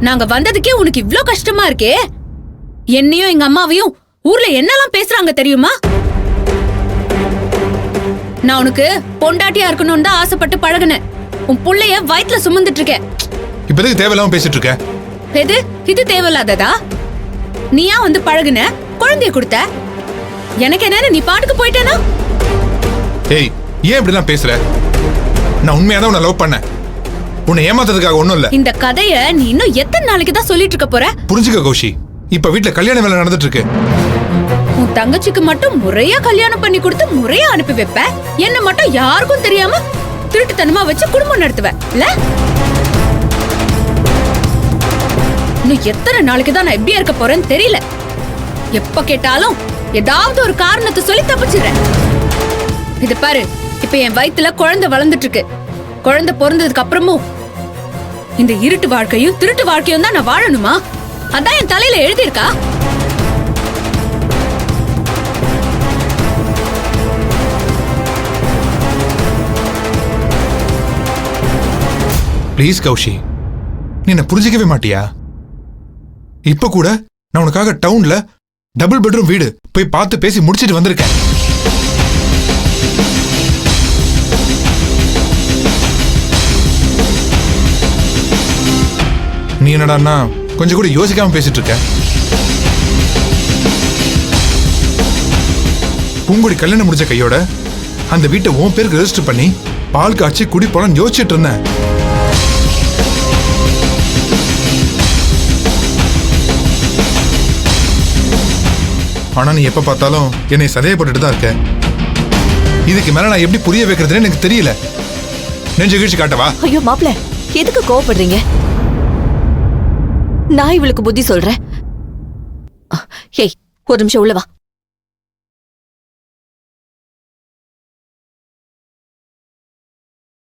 நாங்க வந்ததுக்கே உனக்கு இவ்ளோ கஷ்டமா இருக்கே. என்னையும் எங்க அம்மாவையும் ஊர்ல என்னெல்லாம் பேசுறாங்க தெரியுமா? நான் உனக்கு பொண்டாட்டியா இருக்கணும்னு தான் ஆசைப்பட்டு பழகுனேன். உன் புள்ளைய வயித்துல சுமந்துட்டு இருக்கேன். இப்போதைக்கு தேவையில்லாம பேசிட்டு இருக்க. எது இது தேவையில்லாததா? நீயா வந்து பழகுன, குழந்தைய கொடுத்த. எனக்கு என்ன, நீ பாட்டுக்கு போயிட்டேனா? ஏய், ஏன் இப்படிலாம் பேசுற? நான் உண்மையாதான் உன்னை லவ் பண்ணேன். உன்னை ஏமாத்துறதுக்காக ஒண்ணும் இல்ல. இந்த கதைய நீ இன்னும் எத்தனை நாளைக்கு தான் சொல்லிட்டு இருக்க போற? புரிஞ்சுக்க கௌஷி, இப்ப வீட்டுல கல்யாண வேலை நடந்துட்டு இருக்கு. உன் தங்கச்சிக்கு மட்டும் முறையா கல்யாணம் பண்ணி கொடுத்து முறையா அனுப்பி வைப்ப. என்ன மட்டும் யாருக்கும் தெரியாம திருட்டுத்தனமா வச்சு குடும்பம் நடத்துவ இல்ல? இன்னும் எத்தனை நாளைக்கு தான் நான் எப்படியா இருக்க போறேன்னு தெரியல. எப்ப கேட்டாலும் ஏதாவது ஒரு காரணத்தை சொல்லி தப்பிச்சிடுறேன். இது பாரு, இப்ப என் வயித்துல குழந்தை வளர்ந்துட்டு இருக்கு. குழந்தை பிறந்ததுக்கு அப்புறமும் இந்த இருட்டு வாழ்க்கையும் திருட்டு வாழ்க்கையும் தான் நான் வாழணுமா? அதான் என் தலையில எழுதியிருக்கா? ப்ளீஸ் கௌஷி, நீ என்ன புரிஞ்சிக்கவே மாட்டியா? இப்ப கூட நான் உனக்காக டவுன்ல டபுள் பெட்ரூம் வீடு போய் பார்த்து பேசி முடிச்சிட்டு வந்திருக்கேன். நீ என்னடான்னா கொஞ்சம் கூட யோசிக்காம பேசிட்டு இருக்க. பூங்குடி கல்யாணம் முடிஞ்ச கையோட அந்த வீட்டை உன் பேருக்கு ரெஜிஸ்டர் பண்ணி பால் காய்ச்சி குடி போலான்னு யோசிச்சுட்டு இருந்தேன். ஆனா நீ எப்ப பார்த்தாலும் என்னை சந்தேகப்பட்டுட்டு தான் இருக்க. இதுக்கு மேல நான் எப்படி புரிய வைக்கிறதுன்னு எனக்கு தெரியல. நெஞ்சு கீழ்ச்சி காட்டவா? ஐயோ மாப்ள, எதுக்கு கோவப்படுறீங்க? நான் இவளுக்கு புத்தி சொல்றேன். ஏய், ஒரு நிமிஷம் உள்ள வா.